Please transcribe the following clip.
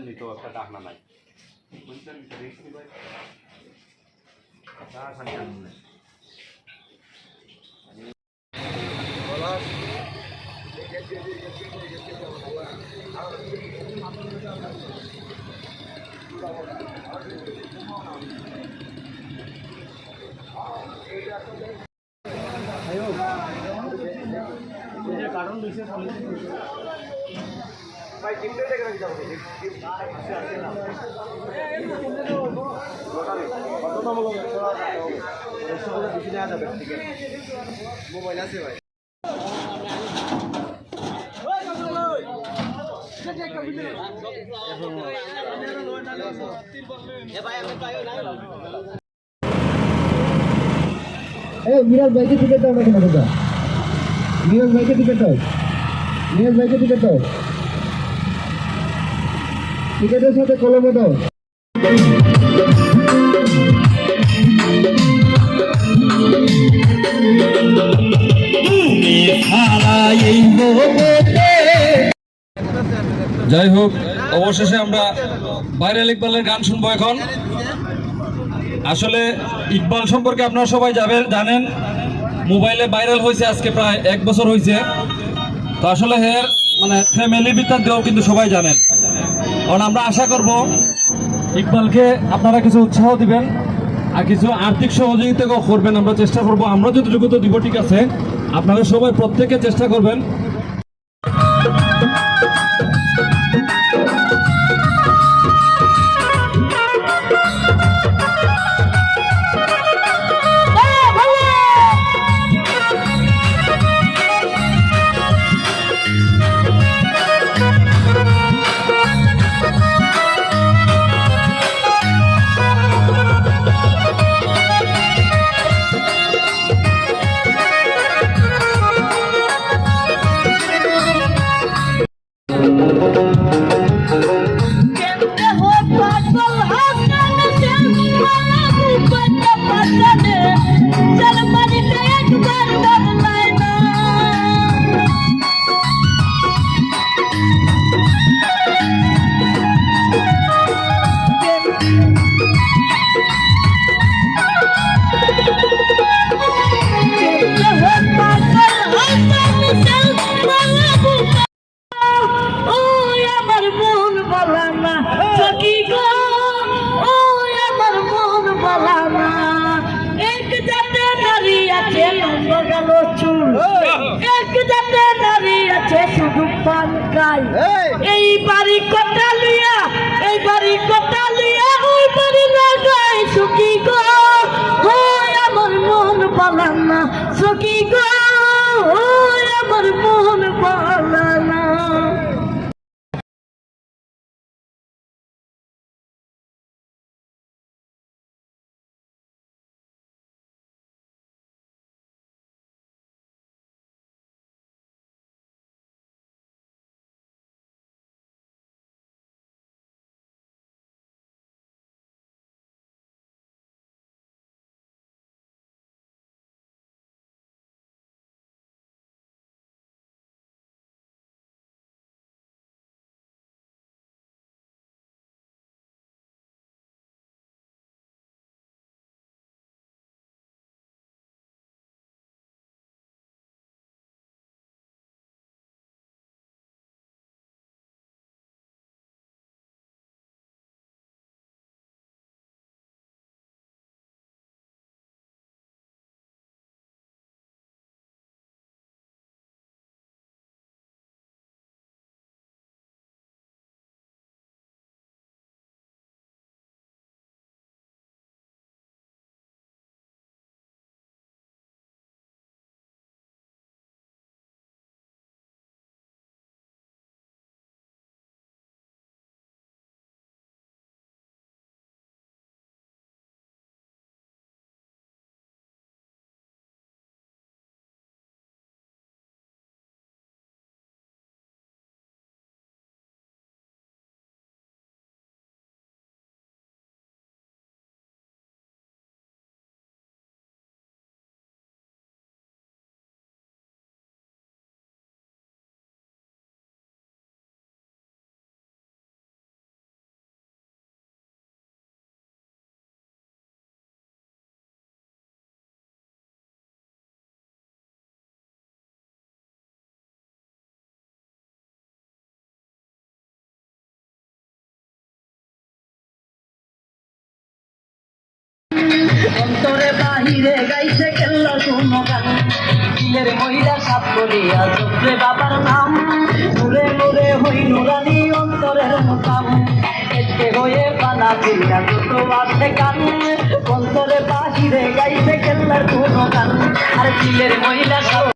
নিতো একটা ডাকনা নাই বুঝছেন দেখছি ভাই কথা সামনে আনলে কারণ দিছে ভাই কিনতে থেকে রাখি যাবো মোবাইল আছে ভাই মিরাজ ভাইকে টিকিট দাও না কেন দাদা মিরাজ ভাইকে টিকিট দাও মিরাজ ভাইকে টিকিট দাও টিকিটের সাথে কলমও দাও যাই হোক অবশেষে আমরা ভাইরাল ইকবালের গান শুনবো এখন। আসলে ইকবাল সম্পর্কে আপনারা সবাই জানেন, মোবাইলে ভাইরাল হয়েছে আজকে প্রায় 1 বছর হয়েছে। তো আসলে হের মানে ফ্যামিলির ভিতর দিয়েও কিন্তু সবাই জানেন। কারণ আমরা আশা করব ইকবালকে আপনারা কিছু উৎসাহ দিবেন আর কিছু আর্থিক সহযোগিতাও করবেন। আমরা চেষ্টা করব, আমরা যতটুকু তো দিব, ঠিক আছে, আপনারা সবাই প্রত্যেকে চেষ্টা করবেন। এই বাড়ি কটালিয়া ওই বাড়ি লাগাই সুখী গো আমার মন বলাম না সুখী গো আমার মন বলাম না। অন্তরে বাহিরে গাইছে কেল্লা কোনো গান দিলের মহিলা সাপ করিয়া চোখে বাবার নাম নূরে নূরে হই নুরানি অন্তরের মোকাম এসে হয়ে বানা দিলা যত আছে গান অন্তরে বাহিরে গাইছে কেল্লার কোনো গান আর দিলের মহিলা সাপ